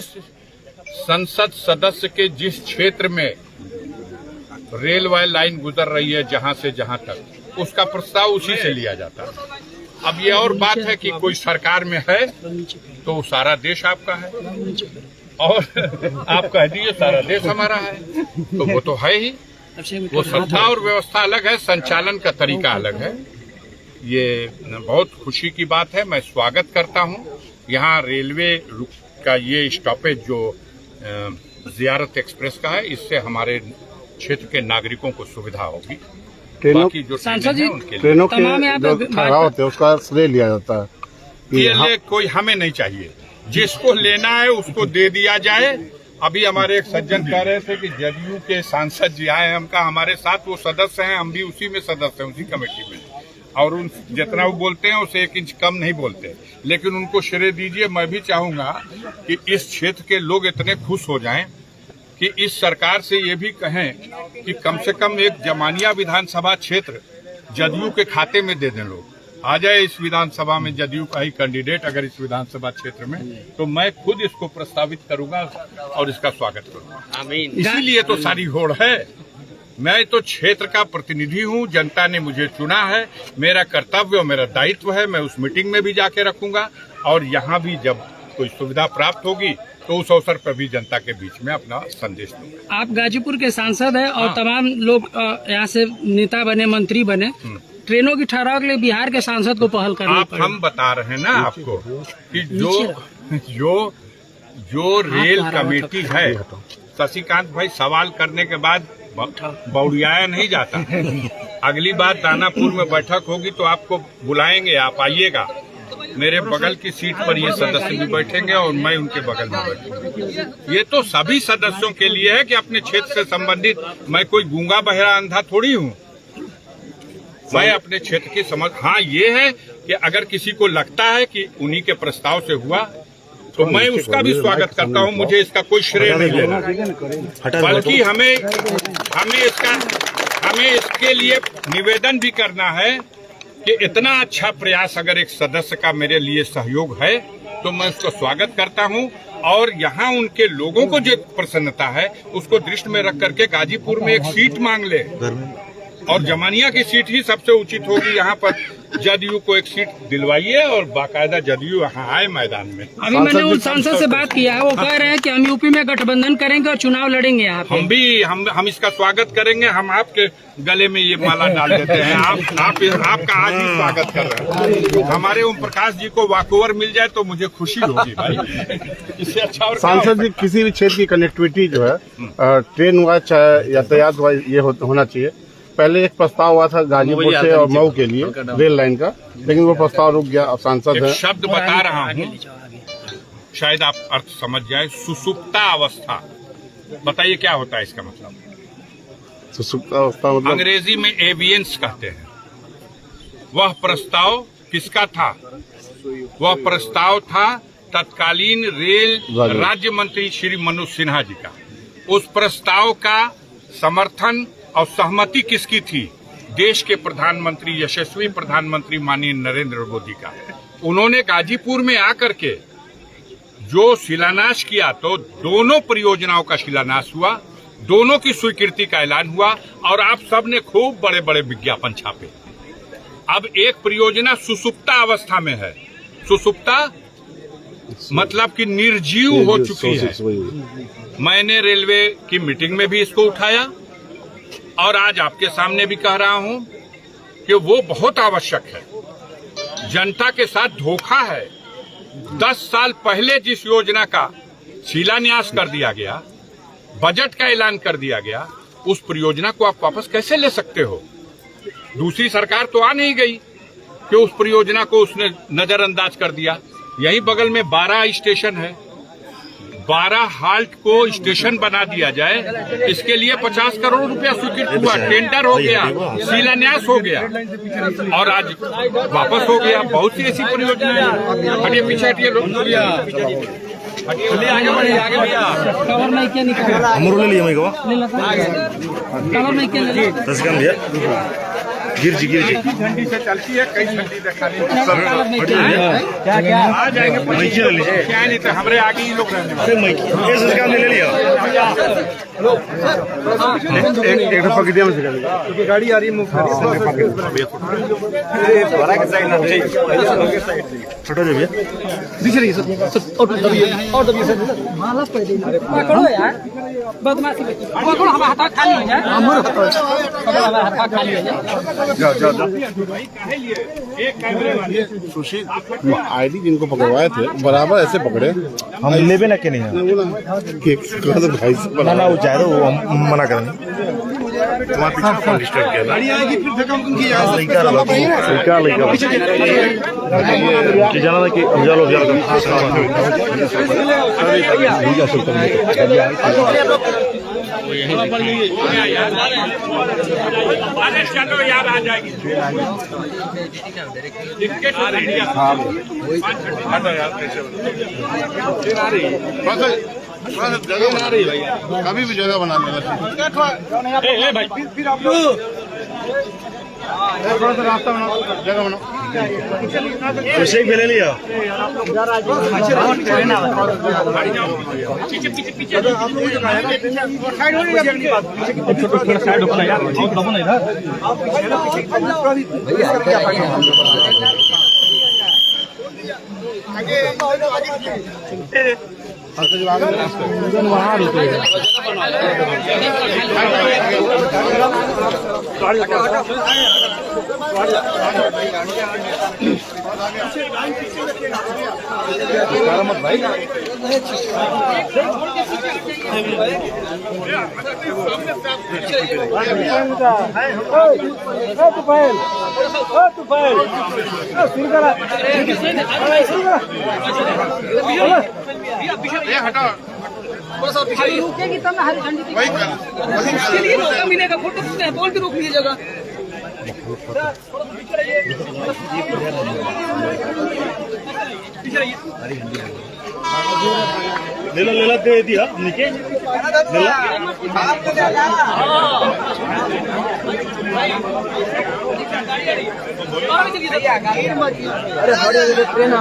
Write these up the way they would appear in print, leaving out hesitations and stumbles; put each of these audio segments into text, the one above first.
संसद सदस्य के जिस क्षेत्र में रेलवे लाइन गुजर रही है जहां से जहां तक, उसका प्रस्ताव उसी से लिया जाता है। अब ये और बात है कि कोई सरकार में है तो सारा देश आपका है, और आप कह दीजिए सारा देश हमारा है, तो वो तो है ही। वो सत्ता और व्यवस्था अलग है, संचालन का तरीका अलग है। ये बहुत खुशी की बात है, मैं स्वागत करता हूँ। यहाँ रेलवे का ये स्टॉपेज जो जियारत एक्सप्रेस का है, इससे हमारे क्षेत्र के नागरिकों को सुविधा होगी। बाकी जो सांसद जी ट्रेनों के जो ठहराव होते हैं उसका श्रेय लिया जाता है। ये कोई हमें नहीं चाहिए, जिसको लेना है उसको दे दिया जाए। अभी हमारे एक सज्जन कह रहे थे कि जदयू के सांसद जी आए, हम कहा हमारे साथ वो सदस्य हैं, हम भी उसी में सदस्य हैं, उसी कमेटी में, और उन जितना वो बोलते हैं उसे 1 इंच कम नहीं बोलते, लेकिन उनको श्रेय दीजिए। मैं भी चाहूंगा कि इस क्षेत्र के लोग इतने खुश हो जाएं कि इस सरकार से ये भी कहें कि कम से कम एक जमानिया विधानसभा क्षेत्र जदयू के खाते में दे दें। लोग आ जाए इस विधानसभा में, जदयू का ही कैंडिडेट अगर इस विधानसभा क्षेत्र में, तो मैं खुद इसको प्रस्तावित करूंगा और इसका स्वागत करूंगा। इसीलिए तो सारी होड़ है। मैं तो क्षेत्र का प्रतिनिधि हूं, जनता ने मुझे चुना है, मेरा कर्तव्य और मेरा दायित्व है। मैं उस मीटिंग में भी जाके रखूंगा, और यहाँ भी जब कोई सुविधा प्राप्त होगी तो उस अवसर पर भी जनता के बीच में अपना संदेश दूंगा। आप गाजीपुर के सांसद हैं और तमाम लोग यहाँ से नेता बने, मंत्री बने, ट्रेनों की ठहराव के लिए बिहार के सांसद को पहल करना पड़ेगा। हम बता रहे हैं ना आपको कि जो रेल कमेटी है, शशिकांत भाई सवाल करने के बाद बौड़ियाया नहीं जाता। अगली बार दानापुर में बैठक होगी तो आपको बुलाएंगे, आप आइएगा। मेरे बगल की सीट पर ये सदस्य भी बैठेंगे और मैं उनके बगल में बैठूंगा। ये तो सभी सदस्यों के लिए है कि अपने क्षेत्र से संबंधित, मैं कोई गूंगा बहरा अंधा थोड़ी हूँ। मैं अपने क्षेत्र की समझ, हाँ ये है कि अगर किसी को लगता है कि उन्हीं के प्रस्ताव से हुआ तो मैं उसका भी स्वागत करता हूँ। मुझे इसका कोई श्रेय नहीं लेना, बल्कि हमें इसके लिए निवेदन भी करना है कि इतना अच्छा प्रयास अगर एक सदस्य का मेरे लिए सहयोग है तो मैं उसका स्वागत करता हूं। और यहाँ उनके लोगों को जो प्रसन्नता है उसको दृष्टि में रख करके गाजीपुर में एक सीट मांग ले, और जमानिया की सीट ही सबसे उचित होगी। यहाँ पर जदयू को एक सीट दिलवाइए और बाकायदा जदयू यहाँ आए मैदान में। अभी मैंने उन सांसद से बात किया है, वो कह रहे हैं कि हम यूपी में गठबंधन करेंगे और चुनाव लड़ेंगे। यहाँ हम इसका स्वागत करेंगे। हम आपके गले में ये माला डाल देते हैं। आपका आज ही स्वागत कर रहे हैं। हमारे ओम प्रकाश जी को वॉकओवर मिल जाए तो मुझे खुशी होगी भाई। इससे अच्छा और सांसद जी, किसी भी क्षेत्र की कनेक्टिविटी जो है, ट्रेन हुआ चाहे यातायात हुआ, ये होना चाहिए। पहले एक प्रस्ताव हुआ था गाजीपुर से और मऊ के लिए रेल लाइन का, लेकिन वो प्रस्ताव रुक गया। अब सांसद है, शब्द बता रहा हूँ, शायद आप अर्थ समझ जाए। सुसुप्ता अवस्था, बताइए क्या होता है इसका मतलब? सुसुप्ता अवस्था मतलब अंग्रेजी में एवियंस कहते हैं। वह प्रस्ताव किसका था? वह प्रस्ताव था तत्कालीन रेल राज्य मंत्री श्री मनोज सिन्हा जी का। उस प्रस्ताव का समर्थन और सहमति किसकी थी? देश के प्रधानमंत्री, यशस्वी प्रधानमंत्री माननीय नरेंद्र मोदी का। उन्होंने गाजीपुर में आकर के जो शिलान्यास किया, तो दोनों परियोजनाओं का शिलान्यास हुआ, दोनों की स्वीकृति का ऐलान हुआ, और आप सब ने खूब बड़े बड़े विज्ञापन छापे। अब एक परियोजना सुसुप्ता अवस्था में है। सुसुप्ता मतलब कि निर्जीव हो चुकी है। मैंने रेलवे की मीटिंग में भी इसको उठाया और आज आपके सामने भी कह रहा हूं कि वो बहुत आवश्यक है। जनता के साथ धोखा है। 10 साल पहले जिस योजना का शिलान्यास कर दिया गया, बजट का ऐलान कर दिया गया, उस परियोजना को आप वापस कैसे ले सकते हो? दूसरी सरकार तो आ नहीं गई कि उस परियोजना को उसने नजरअंदाज कर दिया। यही बगल में 12 स्टेशन है, 12 हाल्ट को स्टेशन बना दिया जाए, इसके लिए 50 करोड़ रुपया स्वीकृत हुआ, टेंडर हो गया, शिलान्यास हो गया और आज वापस हो गया। बहुत सी ऐसी परियोजनाएं हैं। हटिए पीछे, हटिए लोग, आगे भैया। कवर नहीं क्या निकाला, ले लिया मैं कवर नहीं क्या भैया झंडी से चलती है, कई झंडी दिखाती है। आ जाएंगे क्या नहीं तो हमारे आगे ही लोग रहने वाले। एक पकड़िया में गाड़ी आ रही है छोटा जो भैया पकड़ो यार, बदमाशी पकड़ो, हमारा हाथ खाली हो जाए, हमारा हाथ खाली हो जाए। सुशील आईडी जिनको पकड़वाए थे बराबर ऐसे पकड़े, हम लेवे ना के नहीं है भाई ना वो जाए वो हम मना करेंगे। तुम्हारे पीछे कौन डिस्टर्ब किया? गाड़ी आएगी फिर धक्का मुक्की जाना था कि उजालो चलो यार आ जाएगी। जगह बना रही है, कभी भी जगह बना लेना भाई। फिर आप लोग थोड़ा सा रास्ता बनाओ, जगह बनाओ। शेख ले लिया रुकेगी तब ना हरी झंडी मिलेगा, फोटो बोल के रोक लीजिएगा। लेला दे दिया नीचे अरे ट्रेन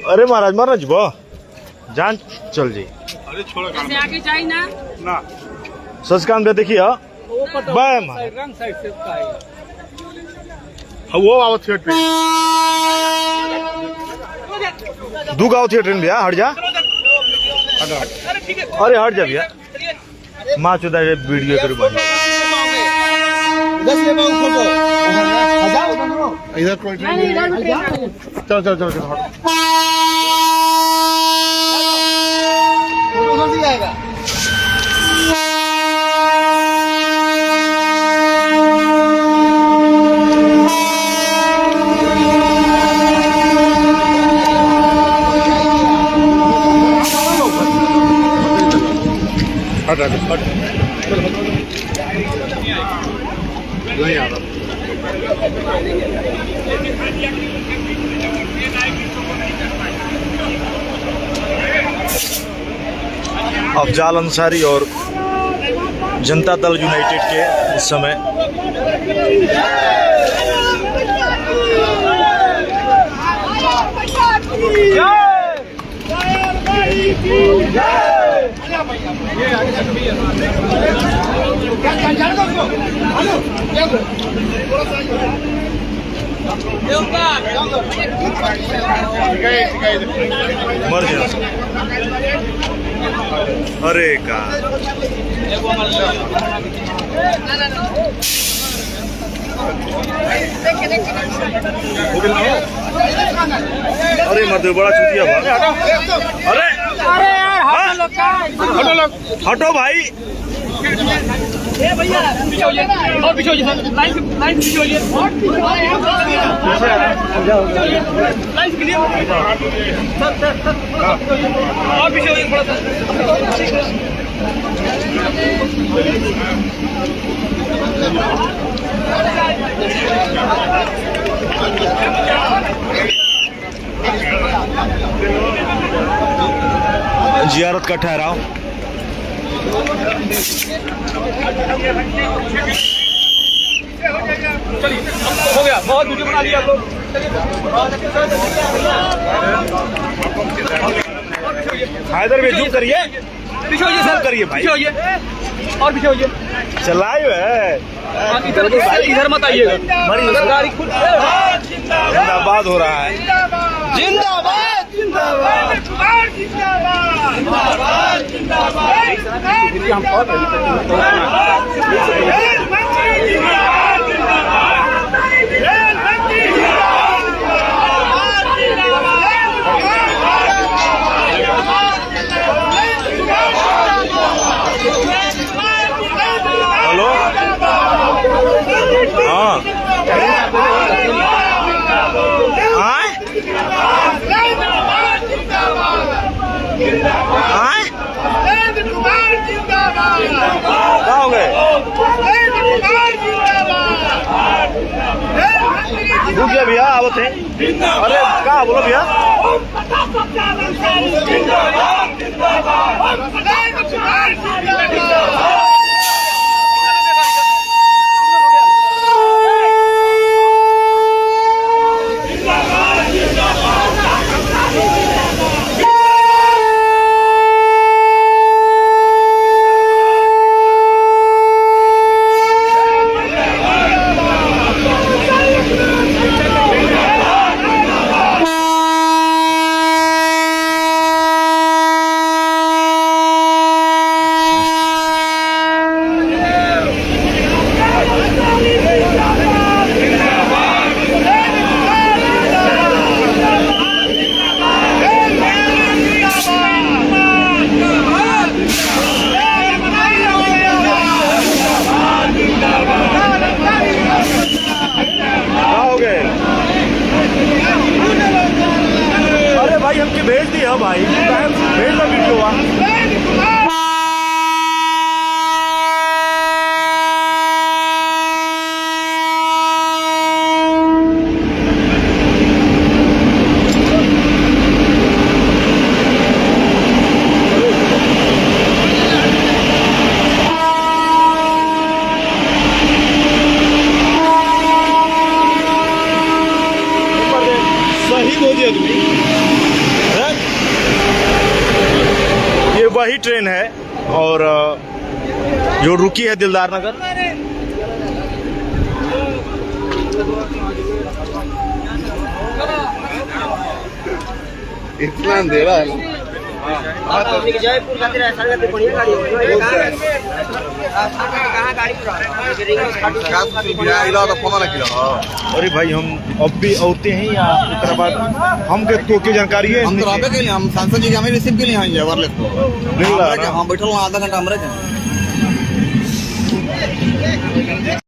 अरे महाराज महाराज बो जान चल जी। अरे छोड़ो ऐसे आगे जाए ना ना सच काम दे देखिए बाय रंग साइड से वो आवत थे ट्रेन दू गाँव थे ट्रेन भैया हट जा अरे हट जा भैया माँ चुदा वीडियो करूँ इधर कोई ट्रेन चल चल चल चल जाएगा हट हट नहीं आ रहा अफजाल अंसारी और जनता दल यूनाइटेड के इस समय मर जा अरे का अरे मत बड़ा चुतिया अरे अरे यार हटो भाई भैया और पीछे होइए सर, लाइन पीछे होइए। जियारत का ठहराव। हो गया, बहुत वीडियो बना लिया आप लोग। हैदर में जूम करिए, पीछे होइए सर, करिए भाई। पीछे होइए और पीछे होइए। चलाइए है। इधर मत आइएगा। गाड़ी खुद जिंदाबाद हो रहा है। जिंदाबाद जिंदाबाद हेलो, हाँ क्या हो गए? रुक गया भैया, आवत है। अरे क्या बोलो भैया? भाई हमके भेज दिया भाई, भेज दो वीडियो। शहीद हो गया तुम्हें। ये वही ट्रेन है और जो रुकी है दिलदार नगर। इतना अंधेरा है। जयपुर बढ़िया गाड़ी अरे भाई हम अब भी औते हैं या उसके बाद हमके तो की जानकारी है? हम तो आबे के लिए, हम सांसद जी के हमें रिसीव के लिए आए जवाहरलाल को नहीं ला रहा। हम बैठल आधा घंटा हम रहे